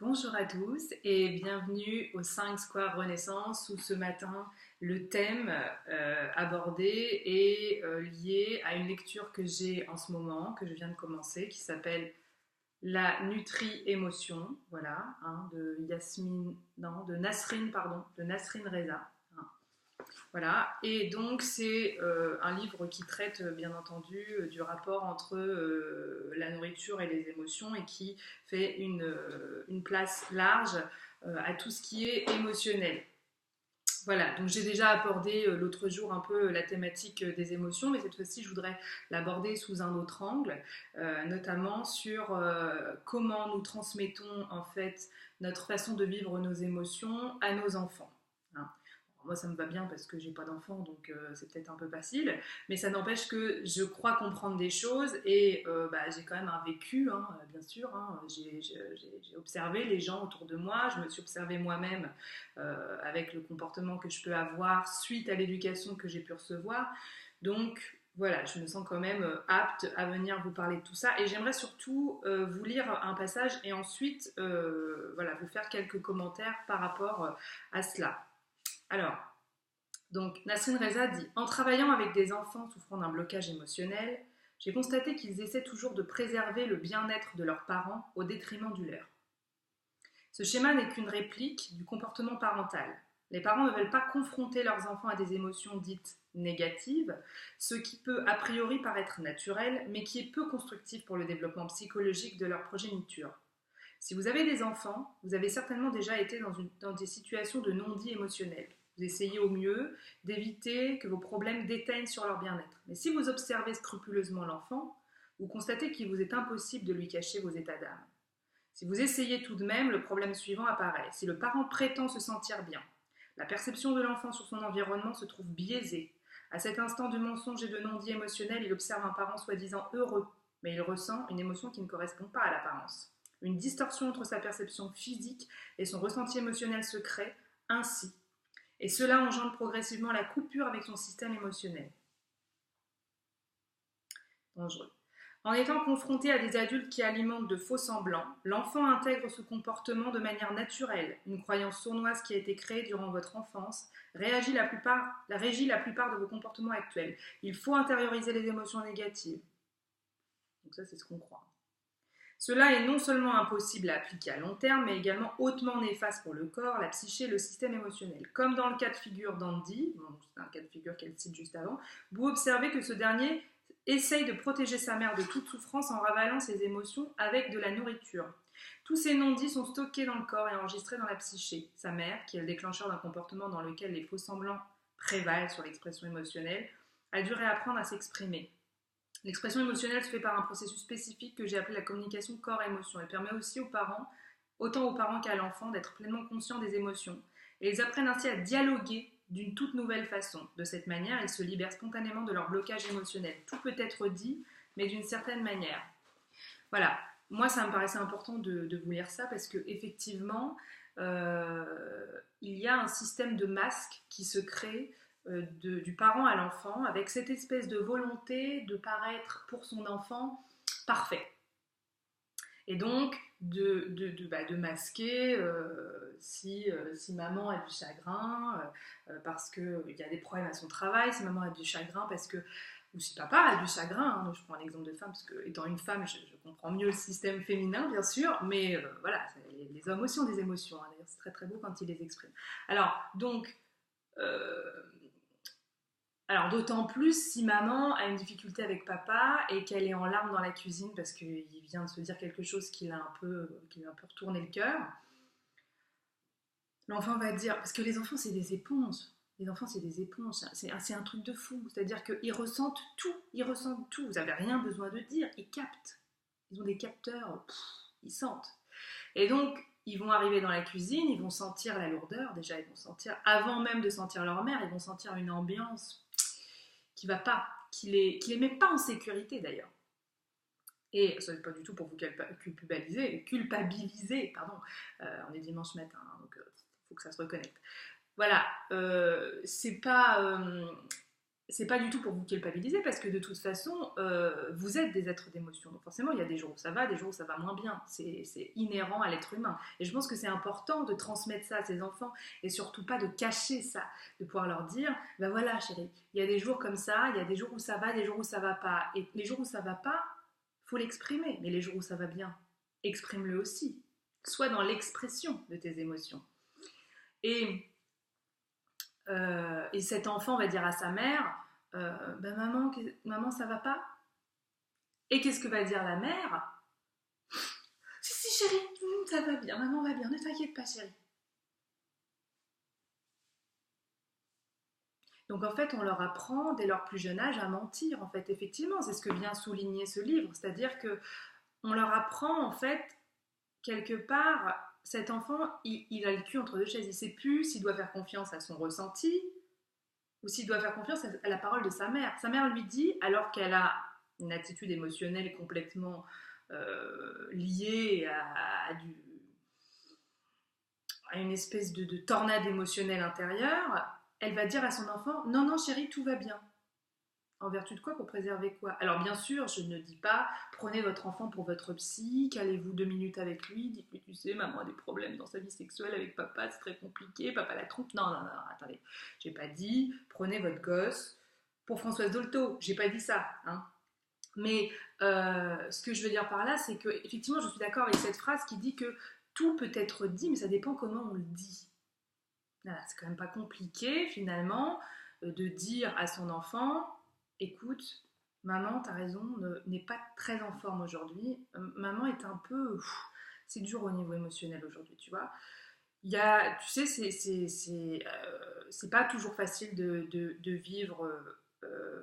Bonjour à tous et bienvenue au 5 Square Renaissance où ce matin le thème abordé est lié à une lecture que j'ai en ce moment, que je viens de commencer, qui s'appelle La Nutri-Émotion, voilà, de Yasmine, non, de Nasrin, pardon, de Nasrin Reza. Hein. Voilà, et donc c'est un livre qui traite bien entendu du rapport entre la nourriture et les émotions et qui fait une place large à tout ce qui est émotionnel. Voilà, donc j'ai déjà abordé l'autre jour un peu la thématique des émotions, mais cette fois-ci je voudrais l'aborder sous un autre angle, notamment sur comment nous transmettons en fait notre façon de vivre nos émotions à nos enfants. Hein. Moi, ça me va bien parce que j'ai pas d'enfant, donc c'est peut-être un peu facile. Mais ça n'empêche que je crois comprendre des choses et j'ai quand même un vécu, hein, bien sûr. Hein. J'ai observé les gens autour de moi, je me suis observée moi-même avec le comportement que je peux avoir suite à l'éducation que j'ai pu recevoir. Donc, voilà, je me sens quand même apte à venir vous parler de tout ça. Et j'aimerais surtout vous lire un passage et ensuite voilà, vous faire quelques commentaires par rapport à cela. Alors, donc Nasrin Reza dit: En travaillant avec des enfants souffrant d'un blocage émotionnel, j'ai constaté qu'ils essaient toujours de préserver le bien-être de leurs parents au détriment du leur. Ce schéma n'est qu'une réplique du comportement parental. Les parents ne veulent pas confronter leurs enfants à des émotions dites négatives, ce qui peut a priori paraître naturel, mais qui est peu constructif pour le développement psychologique de leur progéniture. Si vous avez des enfants, vous avez certainement déjà été dans des situations de non-dit émotionnel. Vous essayez au mieux d'éviter que vos problèmes déteignent sur leur bien-être. Mais si vous observez scrupuleusement l'enfant, vous constatez qu'il vous est impossible de lui cacher vos états d'âme. Si vous essayez tout de même, le problème suivant apparaît. Si le parent prétend se sentir bien, la perception de l'enfant sur son environnement se trouve biaisée. À cet instant de mensonge et de non-dit émotionnel, il observe un parent soi-disant heureux, mais il ressent une émotion qui ne correspond pas à l'apparence. Une distorsion entre sa perception physique et son ressenti émotionnel se crée ainsi. Et cela engendre progressivement la coupure avec son système émotionnel. Dangereux. En étant confronté à des adultes qui alimentent de faux semblants, l'enfant intègre ce comportement de manière naturelle. Une croyance sournoise qui a été créée durant votre enfance régit la plupart de vos comportements actuels. Il faut intérioriser les émotions négatives. Donc ça, c'est ce qu'on croit. Cela est non seulement impossible à appliquer à long terme, mais également hautement néfaste pour le corps, la psyché et le système émotionnel. Comme dans le cas de figure d'Andy, c'est un cas de figure qu'elle cite juste avant, vous observez que ce dernier essaye de protéger sa mère de toute souffrance en ravalant ses émotions avec de la nourriture. Tous ces non-dits sont stockés dans le corps et enregistrés dans la psyché. Sa mère, qui est le déclencheur d'un comportement dans lequel les faux semblants prévalent sur l'expression émotionnelle, a dû réapprendre à s'exprimer. L'expression émotionnelle se fait par un processus spécifique que j'ai appelé la communication corps-émotion. Elle permet aussi aux parents, autant aux parents qu'à l'enfant, d'être pleinement conscients des émotions. Et ils apprennent ainsi à dialoguer d'une toute nouvelle façon. De cette manière, ils se libèrent spontanément de leur blocage émotionnel. Tout peut être dit, mais d'une certaine manière. Voilà. Moi, ça me paraissait important de vous lire ça parce que effectivement, il y a un système de masque qui se crée du parent à l'enfant avec cette espèce de volonté de paraître pour son enfant parfait. Et donc de masquer si maman a du chagrin parce qu'il y a des problèmes à son travail, si maman a du chagrin parce que ou si papa a du chagrin, hein, je prends l'exemple de femme, parce que étant une femme, je comprends mieux le système féminin, bien sûr, mais voilà, les hommes aussi ont des émotions, hein, d'ailleurs c'est très très beau quand ils les expriment. Alors, donc, euh, alors d'autant plus si maman a une difficulté avec papa et qu'elle est en larmes dans la cuisine parce qu'il vient de se dire quelque chose qui l'a qui lui a un peu retourné le cœur, l'enfant va dire, parce que les enfants c'est des éponges, les enfants c'est des éponges, c'est un truc de fou, c'est-à-dire qu'ils ressentent tout, vous n'avez rien besoin de dire, ils captent, ils ont des capteurs, ils sentent. Et donc ils vont arriver dans la cuisine, ils vont sentir la lourdeur, déjà ils vont sentir, avant même de sentir leur mère, ils vont sentir une ambiance qui va pas, qui les met pas en sécurité d'ailleurs. Et ce n'est pas du tout pour vous culpabiliser, pardon, on est dimanche matin, hein, donc il faut que ça se reconnecte. Voilà, c'est pas c'est pas du tout pour vous culpabiliser parce que de toute façon, vous êtes des êtres d'émotion. Donc forcément, il y a des jours où ça va, des jours où ça va moins bien. C'est inhérent à l'être humain. Et je pense que c'est important de transmettre ça à ses enfants et surtout pas de cacher ça, de pouvoir leur dire, ben voilà chérie, il y a des jours comme ça, il y a des jours où ça va, des jours où ça va pas. Et les jours où ça va pas, faut l'exprimer. Mais les jours où ça va bien, exprime-le aussi. Sois dans l'expression de tes émotions. Et et cet enfant va dire à sa mère, ben maman, ça va pas. Et qu'est-ce que va dire la mère? Si, si, chérie, ça va bien, maman va bien, ne t'inquiète pas, chérie. Donc en fait, on leur apprend dès leur plus jeune âge à mentir. En fait, effectivement, c'est ce que vient souligner ce livre, c'est-à-dire que on leur apprend en fait quelque part. Cet enfant, il a le cul entre deux chaises. Il ne sait plus s'il doit faire confiance à son ressenti ou s'il doit faire confiance à la parole de sa mère. Sa mère lui dit, alors qu'elle a une attitude émotionnelle complètement liée à une espèce de tornade émotionnelle intérieure, elle va dire à son enfant, non, non chérie, tout va bien. En vertu de quoi? Pour préserver quoi? Alors bien sûr, je ne dis pas, prenez votre enfant pour votre psy, calez-vous 2 minutes avec lui, dites-lui, tu sais, maman a des problèmes dans sa vie sexuelle avec papa, c'est très compliqué, papa la trompe. Non, non, non, attendez, j'ai pas dit, prenez votre gosse pour Françoise Dolto, j'ai pas dit ça, hein. Mais ce que je veux dire par là, c'est que effectivement, je suis d'accord avec cette phrase qui dit que tout peut être dit, mais ça dépend comment on le dit. Voilà, c'est quand même pas compliqué finalement de dire à son enfant, écoute, maman, t'as raison, n'est pas très en forme aujourd'hui. Maman est un peu, c'est dur au niveau émotionnel aujourd'hui, tu vois. Il y a, tu sais, c'est pas toujours facile de vivre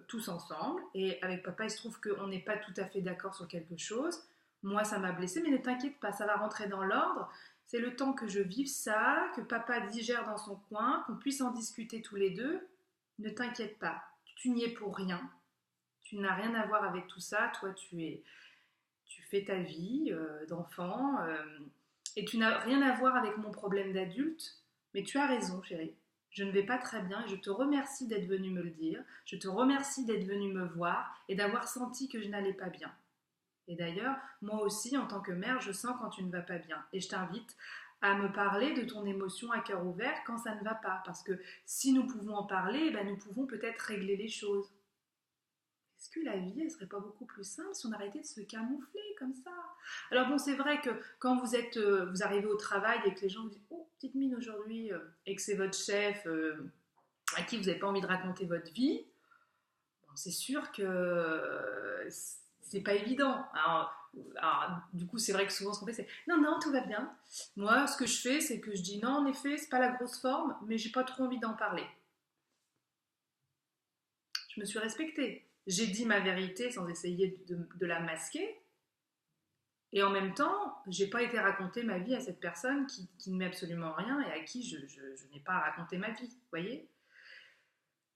tous ensemble. Et avec papa, il se trouve qu'on n'est pas tout à fait d'accord sur quelque chose. Moi, ça m'a blessée, mais ne t'inquiète pas, ça va rentrer dans l'ordre. C'est le temps que je vive ça, que papa digère dans son coin, qu'on puisse en discuter tous les deux. Ne t'inquiète pas, tu n'y es pour rien. Tu n'as rien à voir avec tout ça. Toi, tu fais ta vie d'enfant et tu n'as rien à voir avec mon problème d'adulte. Mais tu as raison, chérie. Je ne vais pas très bien et je te remercie d'être venue me le dire. Je te remercie d'être venue me voir et d'avoir senti que je n'allais pas bien. Et d'ailleurs, moi aussi, en tant que mère, je sens quand tu ne vas pas bien. Et je t'invite à me parler de ton émotion à cœur ouvert quand ça ne va pas. Parce que si nous pouvons en parler, ben nous pouvons peut-être régler les choses. Est-ce que la vie, elle serait pas beaucoup plus simple si on arrêtait de se camoufler comme ça? Alors bon, c'est vrai que quand vous arrivez au travail et que les gens vous disent «Oh, petite mine aujourd'hui» et que c'est votre chef à qui vous n'avez pas envie de raconter votre vie, bon, c'est sûr que c'est pas évident. Alors, du coup, c'est vrai que souvent ce qu'on fait, c'est «Non, non, tout va bien». Moi, ce que je fais, c'est que je dis «Non, en effet, c'est pas la grosse forme, mais j'ai pas trop envie d'en parler». Je me suis respectée. J'ai dit ma vérité sans essayer de la masquer. Et en même temps, j'ai pas été raconter ma vie à cette personne qui ne met absolument rien et à qui je n'ai pas à raconter ma vie, vous voyez.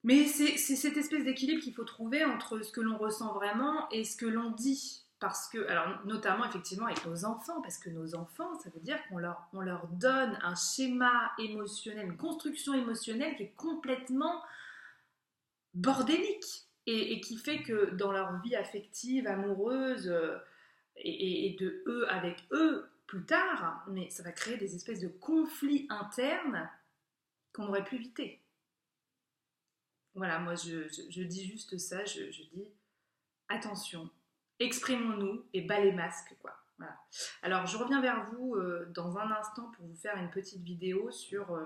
Mais c'est cette espèce d'équilibre qu'il faut trouver entre ce que l'on ressent vraiment et ce que l'on dit. Parce que, alors notamment effectivement avec nos enfants, parce que nos enfants, ça veut dire on leur donne un schéma émotionnel, une construction émotionnelle qui est complètement bordélique et qui fait que dans leur vie affective, amoureuse et de eux avec eux plus tard, mais ça va créer des espèces de conflits internes qu'on aurait pu éviter. Voilà, moi je dis juste ça, je dis attention, exprimons-nous et bas les masques, quoi. Voilà. Alors je reviens vers vous dans un instant pour vous faire une petite vidéo sur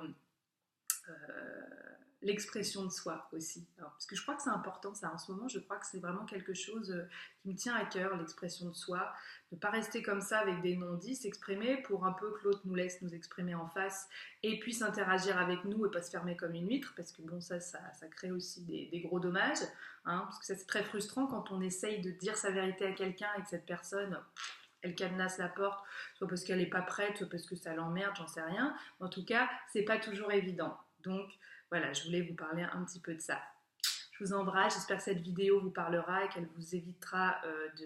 l'expression de soi aussi. Alors, parce que je crois que c'est important ça en ce moment, je crois que c'est vraiment quelque chose qui me tient à cœur, l'expression de soi. Ne pas rester comme ça avec des non-dits, s'exprimer pour un peu que l'autre nous laisse nous exprimer en face et puisse interagir avec nous et pas se fermer comme une huître, parce que bon, ça crée aussi des gros dommages, hein, parce que ça c'est très frustrant quand on essaye de dire sa vérité à quelqu'un et que cette personne elle cadenasse la porte, soit parce qu'elle n'est pas prête, soit parce que ça l'emmerde, j'en sais rien. En tout cas, c'est pas toujours évident. Donc voilà, je voulais vous parler un petit peu de ça. Je vous embrasse, j'espère que cette vidéo vous parlera et qu'elle vous évitera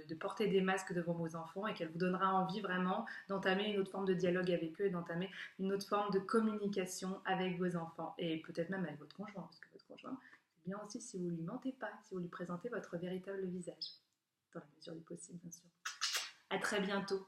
de porter des masques devant vos enfants et qu'elle vous donnera envie vraiment d'entamer une autre forme de dialogue avec eux et d'entamer une autre forme de communication avec vos enfants et peut-être même avec votre conjoint, parce que votre conjoint, c'est bien aussi si vous lui mentez pas, si vous lui présentez votre véritable visage, dans la mesure du possible, bien sûr. À très bientôt.